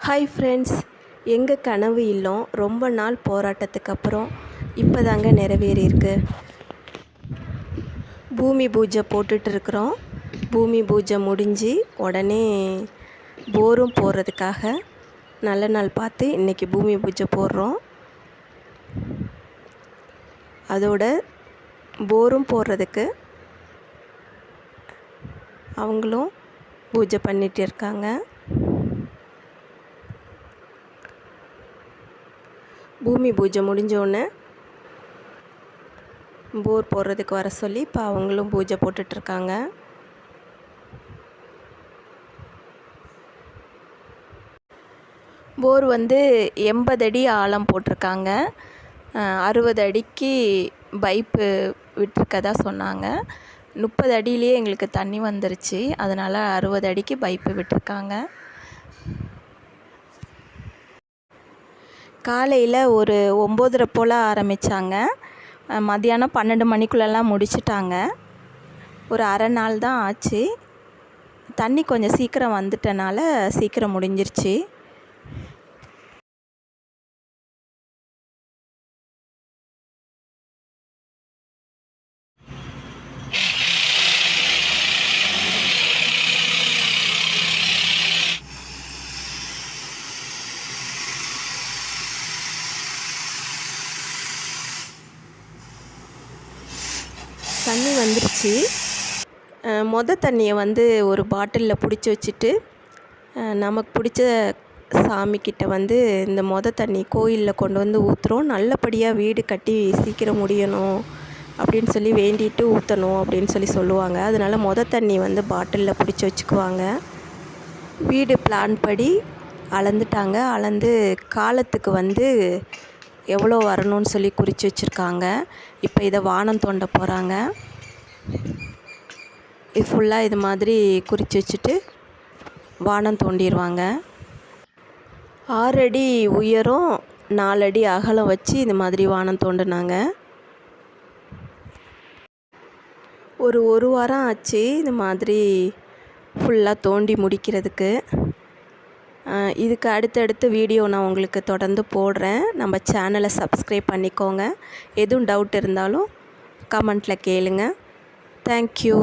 Hi friends, எங்கள் கனவு இல்லம் ரொம்ப நாள் போராட்டத்துக்கு அப்புறம் இப்போ தாங்க நிறைவேறியிருக்கு. பூமி பூஜை போட்டுட்ருக்குறோம். பூமி பூஜை முடிஞ்சு உடனே போரும் போடுறதுக்காக நல்ல நாள் பார்த்து இன்றைக்கி பூமி பூஜை போடுறோம். அதோட போரும் போடுறதுக்கு அவங்களும் பூஜை பண்ணிகிட்டு இருக்காங்க. பூமி பூஜை முடிஞ்சோடனே போர் போடுறதுக்கு வர சொல்லி இப்போ அவங்களும் பூஜை போட்டுட்ருக்காங்க. போர் 80 அடி ஆழம் போட்டிருக்காங்க. 60 அடிக்கு பைப்பு விட்டுருக்கதா சொன்னாங்க. 30 அடியிலேயே எங்களுக்கு தண்ணி வந்துருச்சு. அதனால் 60 அடிக்கு பைப்பு விட்டுருக்காங்க. காலையில் ஒரு 9:30 போல் ஆரம்பித்தாங்க. மதியானம் 12 மணிக்குள்ளெல்லாம் முடிச்சிட்டாங்க. ஒரு அரை நாள் தான் ஆச்சு. தண்ணி கொஞ்சம் சீக்கிரம் வந்துட்டனால சீக்கிரம் முடிஞ்சிருச்சு. தண்ணி வந்துருச்சு. தண்ணியை ஒரு பாட்டிலில் பிடிச்சி வச்சுட்டு நமக்கு பிடிச்ச சாமிக்கிட்ட இந்த தண்ணி கோயிலில் கொண்டு ஊற்றுறோம். நல்லபடியாக வீடு கட்டி சீக்கிரம் முடியணும் அப்படின்னு சொல்லி வேண்டிட்டு ஊற்றணும் அப்படின்னு சொல்லுவாங்க. அதனால் தண்ணி பாட்டிலில் பிடிச்சி வச்சுக்குவாங்க. வீடு பிளான் படி அளந்துட்டாங்க. அளந்து காலத்துக்கு எவ்வளோ வரணும்னு குறித்து வச்சுருக்காங்க. இப்போ இதை வானம் தோண்ட போகிறாங்க. இது ஃபுல்லாக இது மாதிரி குறித்து வச்சுட்டு வானம் தோண்டிடுவாங்க. 6 அடி உயரம் 4 அடி அகலம் வச்சு இது மாதிரி வானம் தோண்டினாங்க. ஒரு வாரம் ஆச்சு இது மாதிரி ஃபுல்லாக தோண்டி முடிக்கிறதுக்கு. இதுக்கு அடுத்தடுத்த வீடியோ நான் உங்களுக்கு தொடர்ந்து போடுறேன். நம்ம சேனலை சப்ஸ்கிரைப் பண்ணிக்கோங்க. எதுவும் டவுட் இருந்தாலும் கமெண்ட்டில் கேளுங்க. தேங்க்யூ.